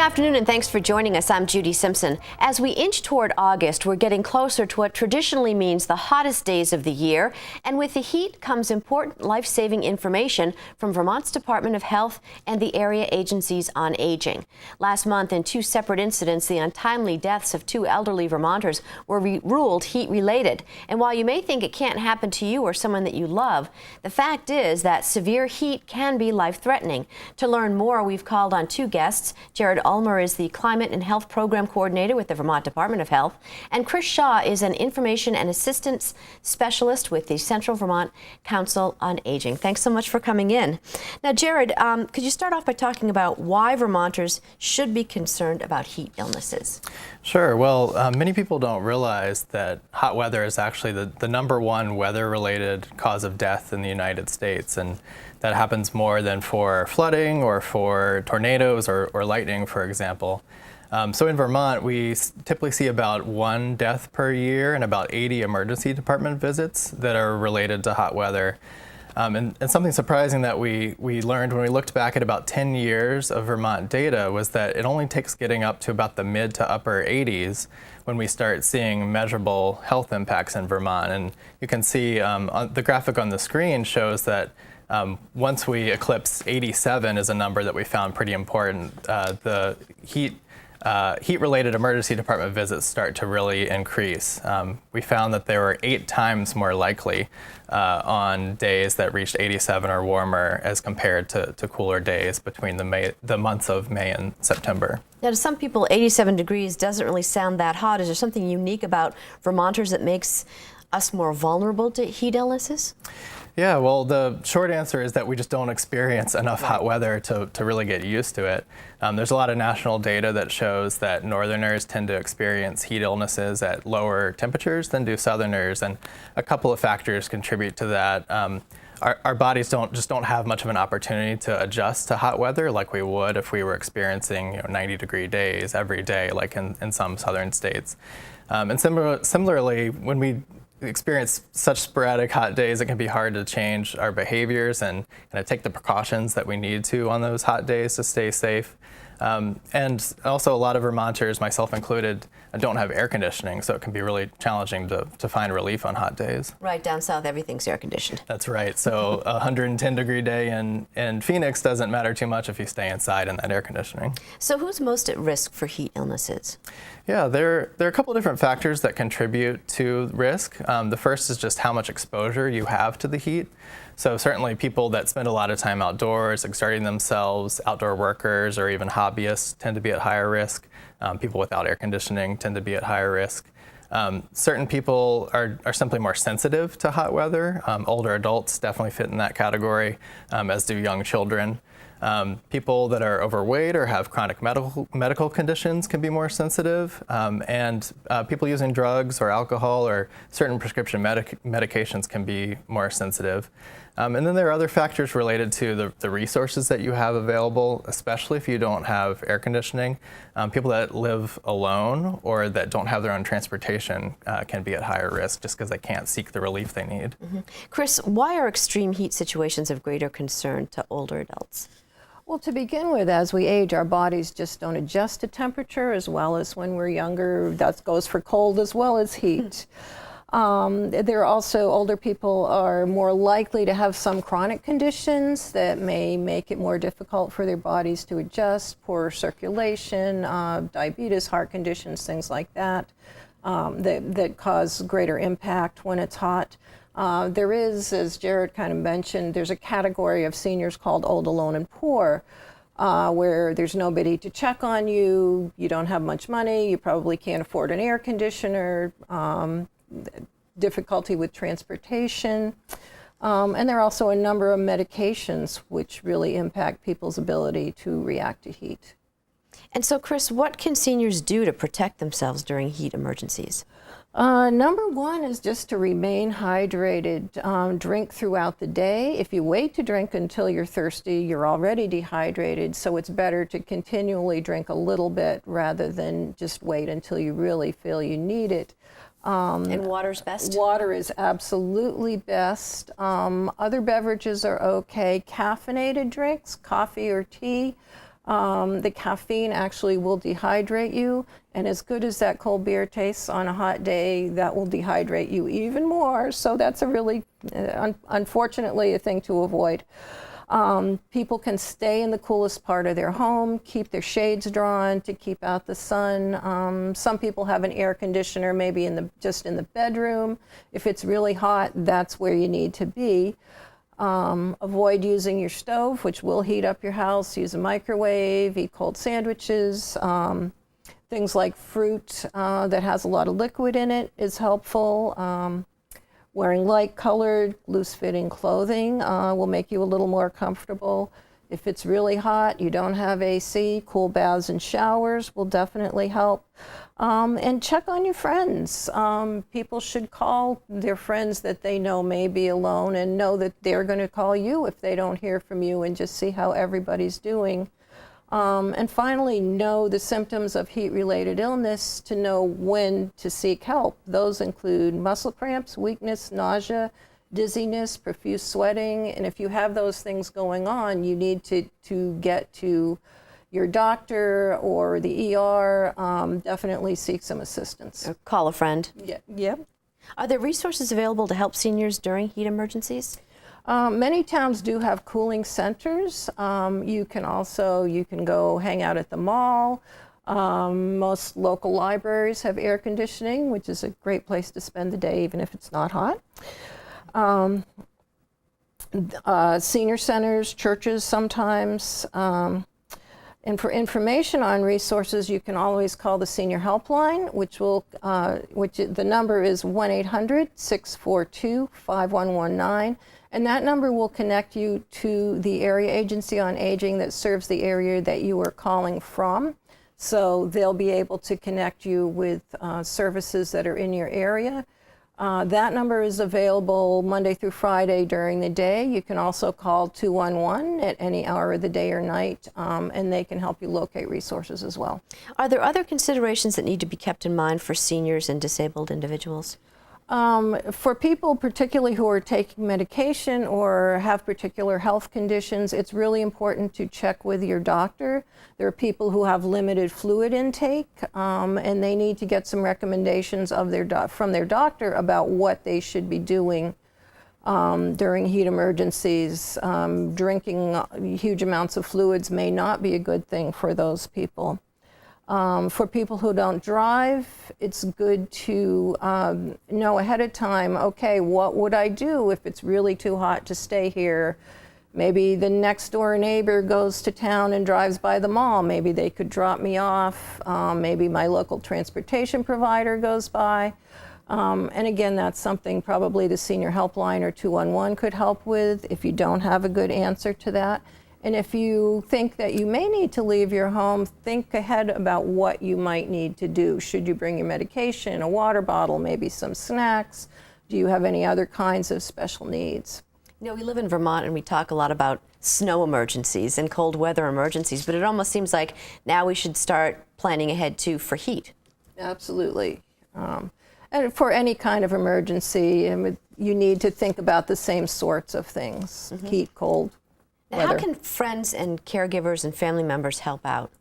afternoon and thanks for joining us. I'm Judy Simpson. As we inch toward August, we're getting closer to what traditionally means the hottest days of the year. And with the heat comes important life-saving information from Vermont's Department of Health and the area agencies on aging. Last month, in two separate incidents, the untimely deaths of two elderly Vermonters were ruled heat-related. And while you may think it can't happen to you or someone that you love, the fact is that severe heat can be life-threatening. To learn more, we've called on two guests. Jared Ulmer is the Climate and Health Program Coordinator with the Vermont Department of Health, and Chris Shaw is an Information and Assistance Specialist with the Central Vermont Council on Aging. Thanks so much for coming in. Now, Jared, could you start off by talking about why Vermonters should be concerned about heat illnesses? Sure. Well, many people don't realize that hot weather is actually the #1 weather-related cause of death in the United States, and that happens more than for flooding or for tornadoes or lightning, for example. So in Vermont, we typically see about 1 death per year and about 80 emergency department visits that are related to hot weather. And something surprising that we learned when we looked back at about 10 years of Vermont data was that it only takes getting up to about the mid to upper 80s when we start seeing measurable health impacts in Vermont. And you can see the graphic on the screen shows that once we eclipse 87 is a number that we found pretty important. The heat-related emergency department visits start to really increase. We found that they were 8 times more likely on days that reached 87 or warmer as compared to cooler days between the months of May and September. Now, to some people, 87 degrees doesn't really sound that hot. Is there something unique about Vermonters that makes us more vulnerable to heat illnesses? Yeah, well, the short answer is that we just don't experience enough hot weather to really get used to it. There's a lot of national data that shows that Northerners tend to experience heat illnesses at lower temperatures than do Southerners, and a couple of factors contribute to that. Our bodies don't have much of an opportunity to adjust to hot weather like we would if we were experiencing 90-degree days every day, like in some southern states. And similarly, when we experience such sporadic hot days, it can be hard to change our behaviors and take the precautions that we need to on those hot days to stay safe. And also a lot of Vermonters, myself included, don't have air conditioning, so it can be really challenging to find relief on hot days. Right, down south, everything's air conditioned. That's right. So a 110-degree day in Phoenix doesn't matter too much if you stay inside in that air conditioning. So who's most at risk for heat illnesses? Yeah, there are a couple of different factors that contribute to risk. The first is just how much exposure you have to the heat. So certainly people that spend a lot of time outdoors, exerting themselves, outdoor workers, or even hobbyists tend to be at higher risk. People without air conditioning tend to be at higher risk. Certain people are simply more sensitive to hot weather. Older adults definitely fit in that category, as do young children. People that are overweight or have chronic medical conditions can be more sensitive, and people using drugs or alcohol or certain prescription medications can be more sensitive. And then there are other factors related to the resources that you have available, especially if you don't have air conditioning. People that live alone or that don't have their own transportation can be at higher risk just because they can't seek the relief they need. Mm-hmm. Chris, why are extreme heat situations of greater concern to older adults? Well, to begin with, as we age, our bodies just don't adjust to temperature as well as when we're younger. That goes for cold as well as heat. There are also, older people are more likely to have some chronic conditions that may make it more difficult for their bodies to adjust, poor circulation, diabetes, heart conditions, things like that, that cause greater impact when it's hot. There is, as Jared kind of mentioned, there's a category of seniors called old, alone, and poor, where there's nobody to check on you, you don't have much money, you probably can't afford an air conditioner, difficulty with transportation, and there are also a number of medications which really impact people's ability to react to heat. And so, Chris, what can seniors do to protect themselves during heat emergencies? Number one is just to remain hydrated. Drink throughout the day. If you wait to drink until you're thirsty, you're already dehydrated, so it's better to continually drink a little bit rather than just wait until you really feel you need it. And water's best? Water is absolutely best. Other beverages are okay. Caffeinated drinks, coffee or tea, The caffeine actually will dehydrate you, and as good as that cold beer tastes on a hot day, that will dehydrate you even more. So that's a really, unfortunately, a thing to avoid. People can stay in the coolest part of their home, keep their shades drawn to keep out the sun. Some people have an air conditioner maybe just in the bedroom. If it's really hot, that's where you need to be. Avoid using your stove, which will heat up your house. Use a microwave, eat cold sandwiches. Things like fruit that has a lot of liquid in it is helpful. Wearing light-colored, loose-fitting clothing will make you a little more comfortable. If it's really hot, you don't have AC, cool baths and showers will definitely help. And check on your friends. People should call their friends that they know may be alone and know that they're going to call you if they don't hear from you, and just see how everybody's doing. And finally, know the symptoms of heat-related illness to know when to seek help. Those include muscle cramps, weakness, nausea, dizziness, profuse sweating, and if you have those things going on, you need to get to your doctor or the ER. Definitely seek some assistance. Or call a friend. Yeah. Are there resources available to help seniors during heat emergencies? Many towns do have cooling centers. You can go hang out at the mall. Most local libraries have air conditioning, which is a great place to spend the day, even if it's not hot. Senior centers, churches sometimes. And for information on resources, you can always call the senior helpline, the number is 1-800-642-5119. And that number will connect you to the area agency on aging that serves the area that you are calling from. So they'll be able to connect you with services that are in your area. That number is available Monday through Friday during the day. You can also call 211 at any hour of the day or night, and they can help you locate resources as well. Are there other considerations that need to be kept in mind for seniors and disabled individuals? For people particularly who are taking medication or have particular health conditions, it's really important to check with your doctor. There are people who have limited fluid intake, and they need to get some recommendations from their doctor about what they should be doing during heat emergencies. Drinking huge amounts of fluids may not be a good thing for those people. For people who don't drive, it's good to know ahead of time, okay, what would I do if it's really too hot to stay here? Maybe the next door neighbor goes to town and drives by the mall. Maybe they could drop me off. Maybe my local transportation provider goes by. And again, that's something probably the senior helpline or 211 could help with if you don't have a good answer to that. And if you think that you may need to leave your home, think ahead about what you might need to do. Should you bring your medication, a water bottle, maybe some snacks? Do you have any other kinds of special needs? You know, we live in Vermont and we talk a lot about snow emergencies and cold weather emergencies, but it almost seems like now we should start planning ahead too for heat. Absolutely. And for any kind of emergency, you need to think about the same sorts of things, heat, cold. Now, how can friends and caregivers and family members help out?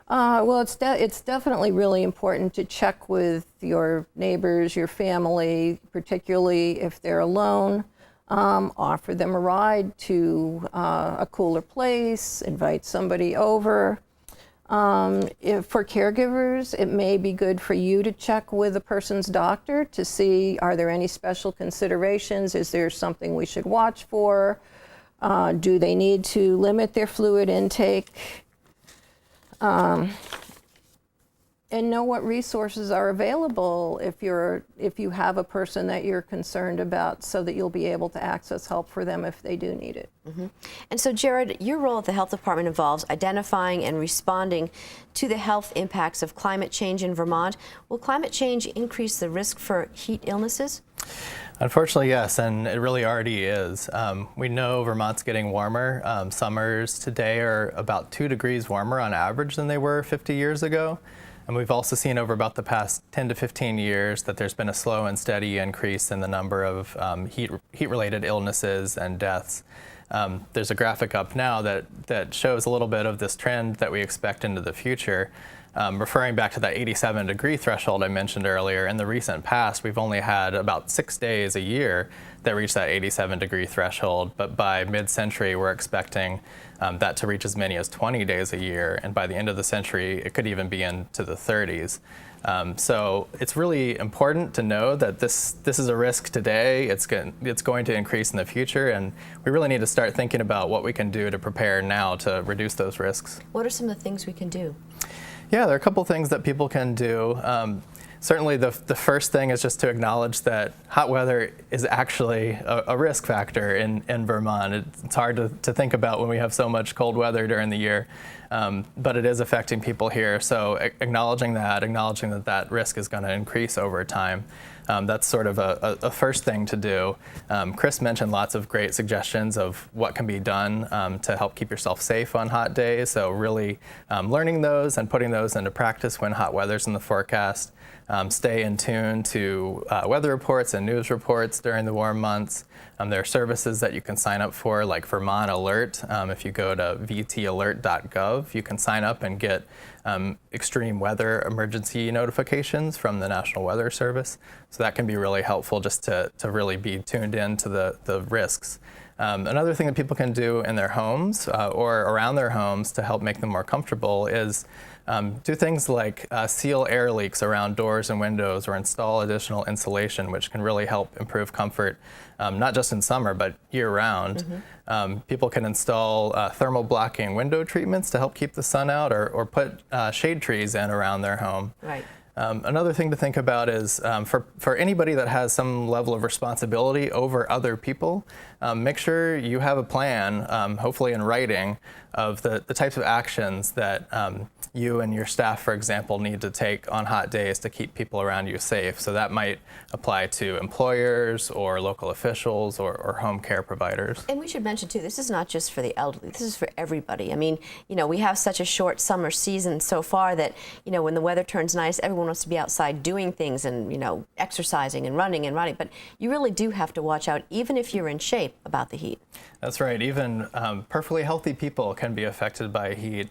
Well, it's definitely really important to check with your neighbors, your family, particularly if they're alone. Offer them a ride to a cooler place, invite somebody over. For caregivers, it may be good for you to check with a person's doctor to see, are there any special considerations? Is there something we should watch for? Do they need to limit their fluid intake? And know what resources are available if you have a person that you're concerned about, so that you'll be able to access help for them if they do need it. And so, Jared, your role at the Health Department involves identifying and responding to the health impacts of climate change in Vermont. Will climate change increase the risk for heat illnesses? Unfortunately, yes, and it really already is. We know Vermont's getting warmer. Summers today are about 2 degrees warmer on average than they were 50 years ago. And we've also seen over about the past 10 to 15 years that there's been a slow and steady increase in the number of heat-related illnesses and deaths. There's a graphic up now that shows a little bit of this trend that we expect into the future. Referring back to that 87-degree threshold I mentioned earlier, in the recent past, we've only had about 6 days a year that reach that 87-degree threshold, but by mid-century, we're expecting that to reach as many as 20 days a year, and by the end of the century, it could even be into the 30s. So it's really important to know that this is a risk today. It's going to increase in the future, and we really need to start thinking about what we can do to prepare now to reduce those risks. What are some of the things we can do? Yeah, there are a couple things that people can do. Certainly the first thing is just to acknowledge that hot weather is actually a risk factor in Vermont. It's hard to think about when we have so much cold weather during the year, but it is affecting people here. So acknowledging that risk is going to increase over time. That's sort of a first thing to do. Chris mentioned lots of great suggestions of what can be done to help keep yourself safe on hot days. So really learning those and putting those into practice when hot weather's in the forecast. Stay in tune to weather reports and news reports during the warm months. There are services that you can sign up for, like Vermont Alert. If you go to vtalert.gov, you can sign up and get extreme weather emergency notifications from the National Weather Service. So that can be really helpful just to really be tuned in to the risks. Another thing that people can do in their homes or around their homes to help make them more comfortable is do things like seal air leaks around doors and windows or install additional insulation, which can really help improve comfort, not just in summer, but year-round. People can install thermal blocking window treatments to help keep the sun out or put shade trees in around their home. Right. Another thing to think about is for anybody that has some level of responsibility over other people, make sure you have a plan, hopefully in writing, of the types of actions that you and your staff, for example, need to take on hot days to keep people around you safe. So that might apply to employers or local officials or home care providers. And we should mention, too, this is not just for the elderly. This is for everybody. I mean, we have such a short summer season so far that, when the weather turns nice, everyone wants to be outside doing things and, exercising and running and riding. But you really do have to watch out, even if you're in shape, about the heat. That's right. Even perfectly healthy people can be affected by heat.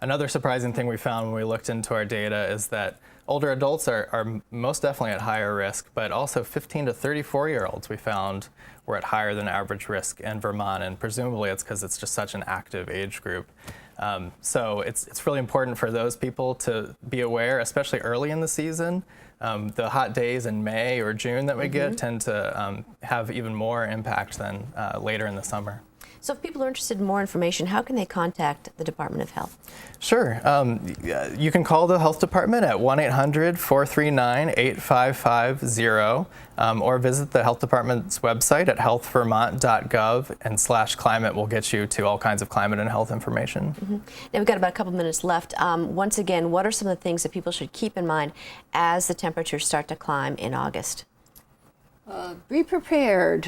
Another surprising thing we found when we looked into our data is that older adults are most definitely at higher risk, but also 15 to 34-year-olds we found were at higher than average risk in Vermont, and presumably it's because it's just such an active age group. So it's really important for those people to be aware, especially early in the season. The hot days in May or June that we get tend to have even more impact than later in the summer. So if people are interested in more information, how can they contact the Department of Health? Sure. You can call the health department at 1-800-439-8550 or visit the health department's website at healthvermont.gov, and /climate will get you to all kinds of climate and health information. Now we've got about a couple minutes left. Once again, what are some of the things that people should keep in mind as the temperatures start to climb in August? Be prepared.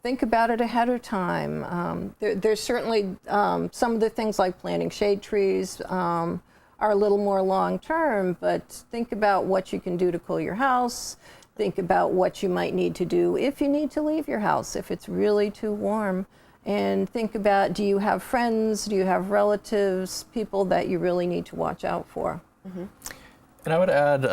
Think about it ahead of time. There's certainly some of the things like planting shade trees are a little more long-term, but think about what you can do to cool your house. Think about what you might need to do if you need to leave your house, if it's really too warm. And think about, do you have friends, do you have relatives, people that you really need to watch out for? And I would add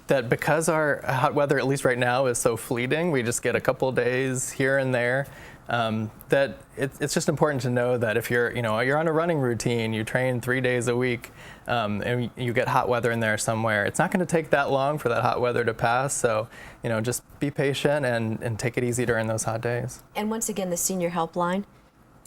that because our hot weather, at least right now, is so fleeting, we just get a couple days here and there, that it's just important to know that if you're on a running routine, you train 3 days a week, and you get hot weather in there somewhere, it's not going to take that long for that hot weather to pass. So, just be patient and take it easy during those hot days. And once again, the senior helpline?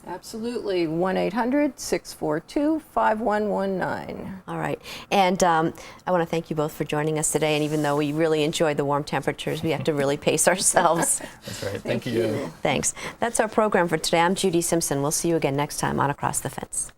Absolutely. 1-800-642-5119. All right. And I want to thank you both for joining us today. And even though we really enjoyed the warm temperatures, we have to really pace ourselves. That's right. Thank you. Thanks. That's our program for today. I'm Judy Simpson. We'll see you again next time on Across the Fence.